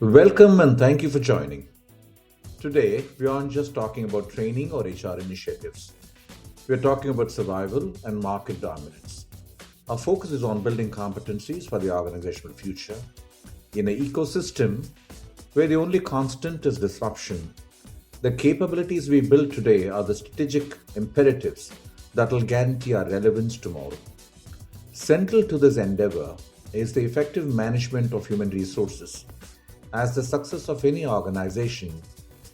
Welcome and thank you for joining. Today, we aren't just talking about training or HR initiatives. We're talking about survival and market dominance. Our focus is on building competencies for the organizational future in an ecosystem where the only constant is disruption. The capabilities we build today are the strategic imperatives that will guarantee our relevance tomorrow. Central to this endeavor is the effective management of human resources, as the success of any organization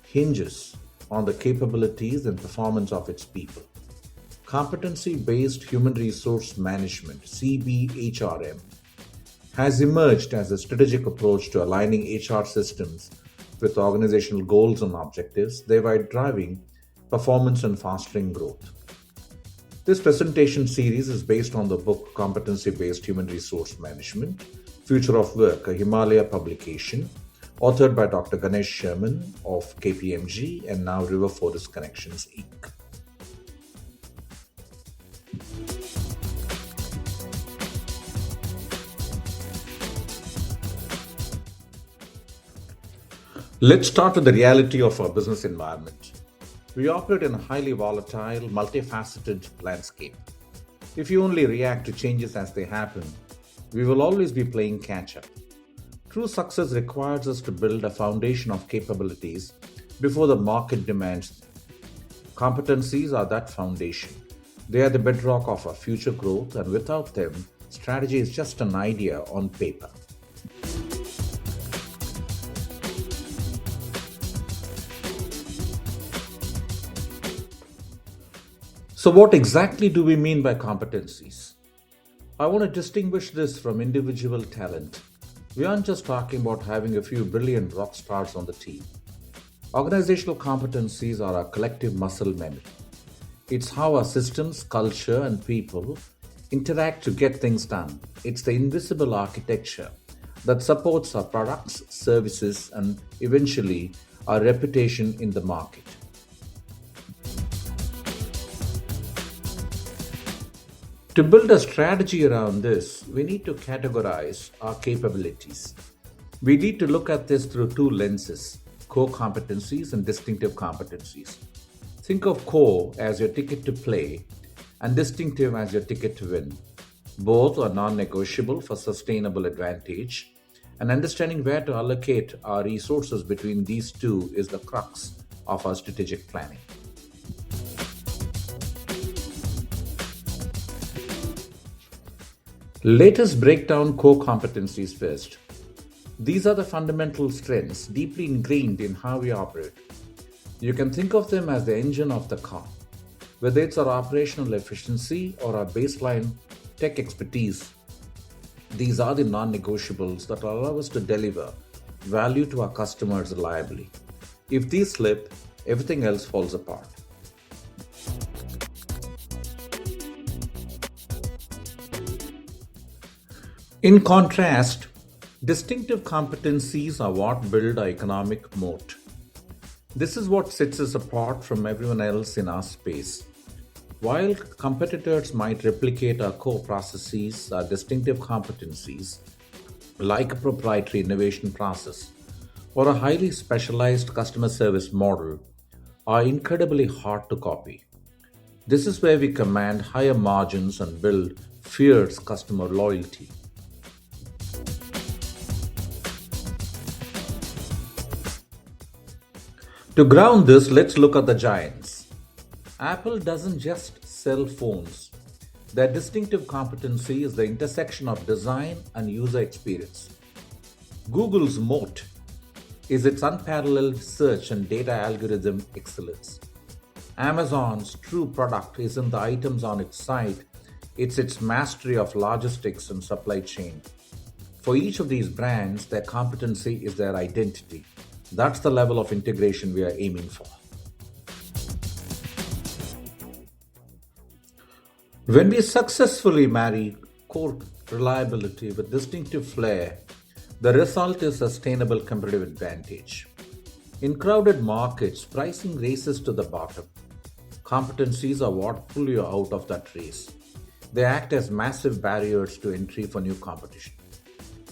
hinges on the capabilities and performance of its people. Competency based human resource management, CBHRM, has emerged as a strategic approach to aligning HR systems with organizational goals and objectives, thereby driving performance and fostering growth. This presentation series is based on the book Competency-based Human Resource Management, Future of Work, a Himalaya publication, authored by Dr. Ganesh Shermon of KPMG and now RiverForest Connections Inc. Let's start with the reality of our business environment. We operate in a highly volatile, multifaceted landscape. If you only react to changes as they happen, we will always be playing catch up. True success requires us to build a foundation of capabilities before the market demands them. Competencies are that foundation. They are the bedrock of our future growth, and without them, strategy is just an idea on paper. So, what exactly do we mean by competencies? I want to distinguish this from individual talent. We aren't just talking about having a few brilliant rock stars on the team. Organizational competencies are our collective muscle memory. It's how our systems, culture, and people interact to get things done. It's the invisible architecture that supports our products, services, and eventually our reputation in the market. To build a strategy around this, we need to categorize our capabilities. We need to look at this through two lenses: core competencies and distinctive competencies. Think of core as your ticket to play and distinctive as your ticket to win. Both are non negotiable for sustainable advantage, and understanding where to allocate our resources between these two is the crux of our strategic planning. Let us break down core competencies first. These are the fundamental strengths deeply ingrained in how we operate. You can think of them as the engine of the car. Whether it's our operational efficiency or our baseline tech expertise, these are the non negotiables that allow us to deliver value to our customers reliably. If these slip, everything else falls apart. In contrast, distinctive competencies are what build our economic moat. This is what sets us apart from everyone else in our space. While competitors might replicate our core processes, our distinctive competencies, like a proprietary innovation process or a highly specialized customer service model, are incredibly hard to copy. This is where we command higher margins and build fierce customer loyalty. To ground this, let's look at the giants. Apple doesn't just sell phones. Their distinctive competency is the intersection of design and user experience. Google's moat is its unparalleled search and data algorithm excellence. Amazon's true product isn't the items on its site, it's its mastery of logistics and supply chain. For each of these brands, their competency is their identity. That's the level of integration we are aiming for. When we successfully marry core reliability with distinctive flair, the result is sustainable competitive advantage. In crowded markets, pricing races to the bottom. Competencies are what pull you out of that race. They act as massive barriers to entry for new competition.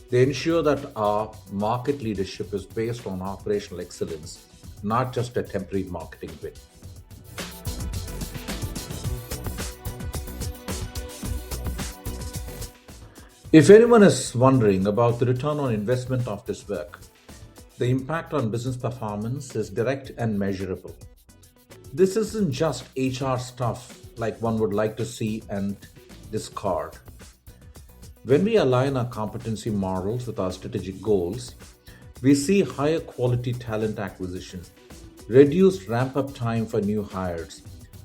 They ensure that our market leadership is based on operational excellence, not just a temporary marketing win. If anyone is wondering about the return on investment of this work, the impact on business performance is direct and measurable. This isn't just HR stuff like one would like to see and discard. When we align our competency models with our strategic goals, we see higher quality talent acquisition, reduced ramp up time for new hires,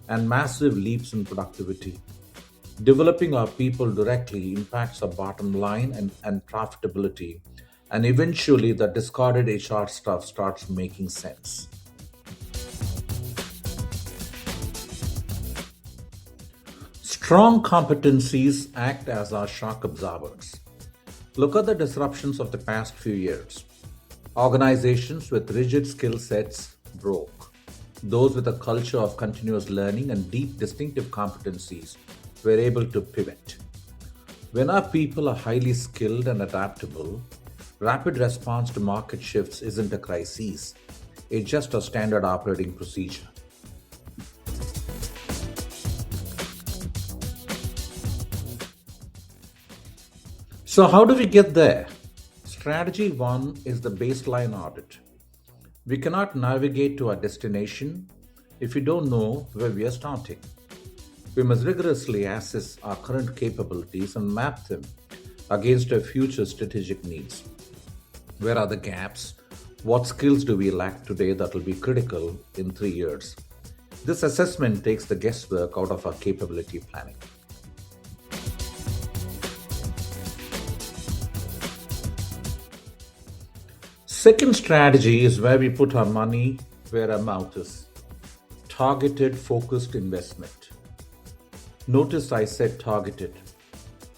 and massive leaps in productivity. Developing our people directly impacts our bottom line and profitability, and eventually the discarded HR stuff starts making sense. Strong competencies act as our shock absorbers. Look at the disruptions of the past few years. Organizations with rigid skill sets broke. Those with a culture of continuous learning and deep distinctive competencies were able to pivot. When our people are highly skilled and adaptable, rapid response to market shifts isn't a crisis, it's just a standard operating procedure. So, how do we get there? Strategy one is the baseline audit. We cannot navigate to our destination if we don't know where we are starting. We must rigorously assess our current capabilities and map them against our future strategic needs. Where are the gaps? What skills do we lack today that will be critical in 3 years? This assessment takes the guesswork out of our capability planning. Second strategy is where we put our money where our mouth is. Targeted, focused investment. Notice I said targeted.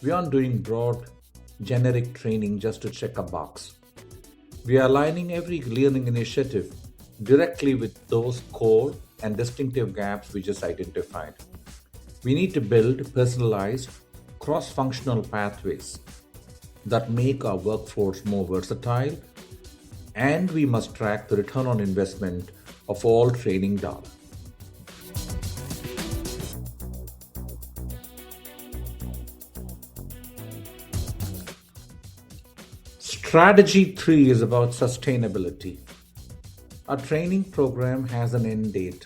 We aren't doing broad, generic training just to check a box. We are aligning every learning initiative directly with those core and distinctive gaps we just identified. We need to build personalized, cross functional pathways that make our workforce more versatile, and we must track the return on investment of all training done. Strategy 3 is about sustainability. A training program has an end date.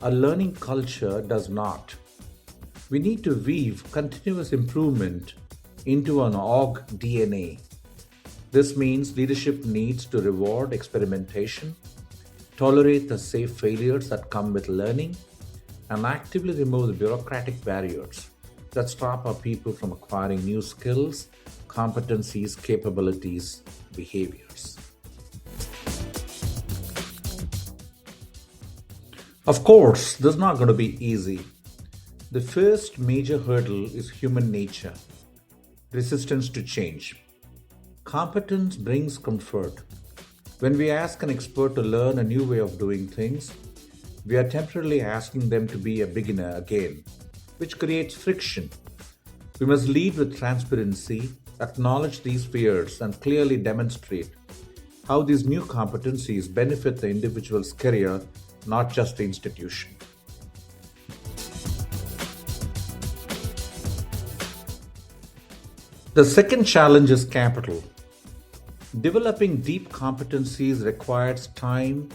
A learning culture does not. We need to weave continuous improvement into an org DNA. This means leadership needs to reward experimentation, tolerate the safe failures that come with learning, and actively remove the bureaucratic barriers that stop our people from acquiring new skills, competencies, capabilities, behaviors. Of course, this is not going to be easy. The first major hurdle is human nature, resistance to change. Competence brings comfort. When we ask an expert to learn a new way of doing things, we are temporarily asking them to be a beginner again, which creates friction. We must lead with transparency, acknowledge these fears, and clearly demonstrate how these new competencies benefit the individual's career, not just the institution. The second challenge is capital. Developing deep competencies requires time,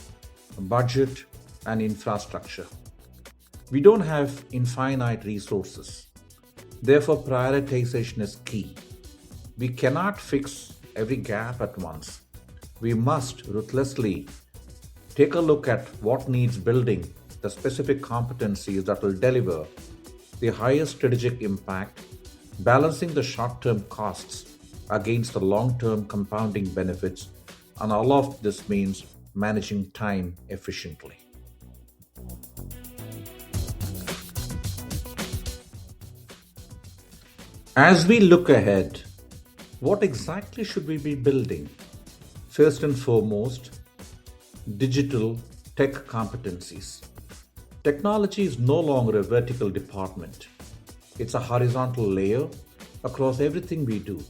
budget, and infrastructure. We don't have infinite resources. Therefore, prioritization is key. We cannot fix every gap at once. We must ruthlessly take a look at what needs building, the specific competencies that will deliver the highest strategic impact, balancing the short term costs against the long term compounding benefits, and all of this means managing time efficiently. As we look ahead, what exactly should we be building? First and foremost, digital tech competencies. Technology is no longer a vertical department, it's a horizontal layer across everything we do.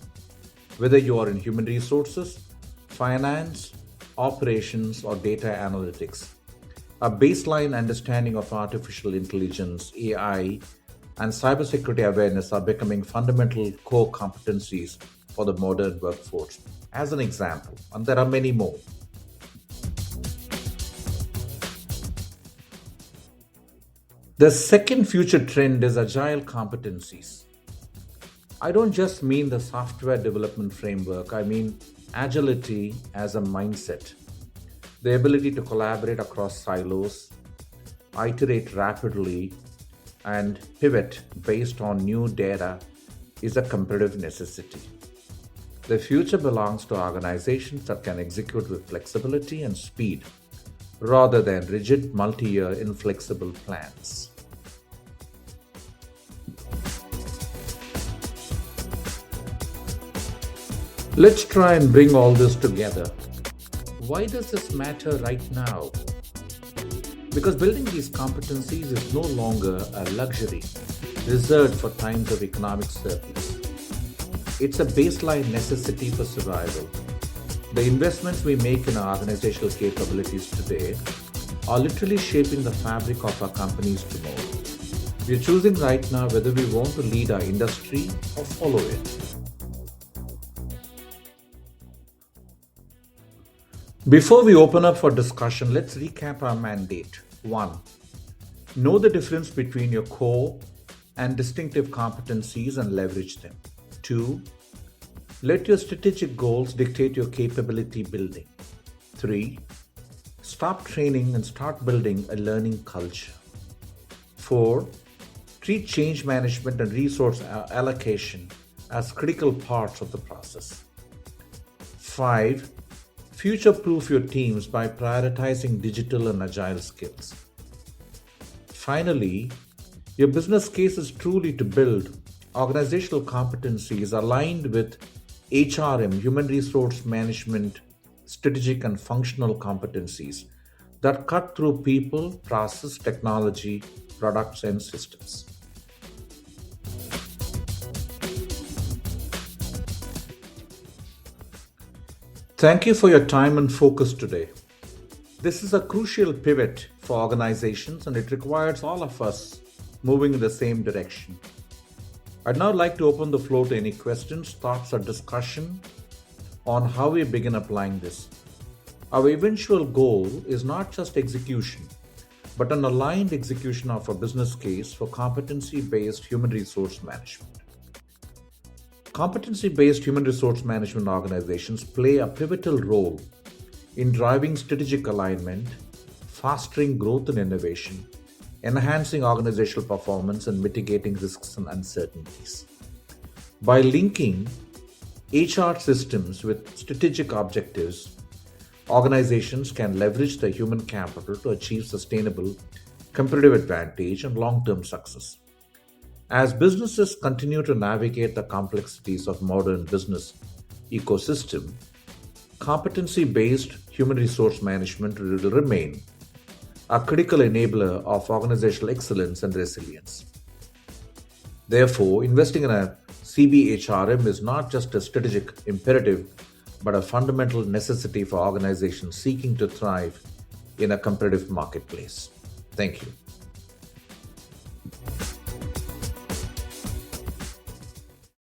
Whether you are in human resources, finance, operations, or data analytics, a baseline understanding of artificial intelligence, AI, and cybersecurity awareness are becoming fundamental core competencies for the modern workforce. As an example, and there are many more. The second future trend is agile competencies. I don't just mean the software development framework, I mean agility as a mindset. The ability to collaborate across silos, iterate rapidly, and pivot based on new data is a competitive necessity. The future belongs to organizations that can execute with flexibility and speed rather than rigid multi year inflexible plans. Let's try and bring all this together. Why does this matter right now? Because building these competencies is no longer a luxury reserved for times of economic surplus. It's a baseline necessity for survival. The investments we make in our organizational capabilities today are literally shaping the fabric of our companies tomorrow. We're choosing right now whether we want to lead our industry or follow it. Before we open up for discussion, let's recap our mandate. 1. Know the difference between your core and distinctive competencies and leverage them. 2. Let your strategic goals dictate your capability building. 3. Stop training and start building a learning culture. 4. Treat change management and resource allocation as critical parts of the process. 5. Future-proof your teams by prioritizing digital and agile skills. Finally, your business case is truly to build organizational competencies aligned with HRM, human resource management, strategic and functional competencies that cut through people, process, technology, products, and systems. Thank you for your time and focus today. This is a crucial pivot for organizations and it requires all of us moving in the same direction. I'd now like to open the floor to any questions, thoughts, or discussion on how we begin applying this. Our eventual goal is not just execution, but an aligned execution of a business case for competency-based human resource management. Competency-based human resource management organizations play a pivotal role in driving strategic alignment, fostering growth and innovation, enhancing organizational performance, and mitigating risks and uncertainties. By linking HR systems with strategic objectives, organizations can leverage their human capital to achieve sustainable competitive advantage and long-term success. As businesses continue to navigate the complexities of modern business ecosystem, competency-based human resource management will remain a critical enabler of organizational excellence and resilience. Therefore, investing in a CBHRM is not just a strategic imperative, but a fundamental necessity for organizations seeking to thrive in a competitive marketplace. Thank you.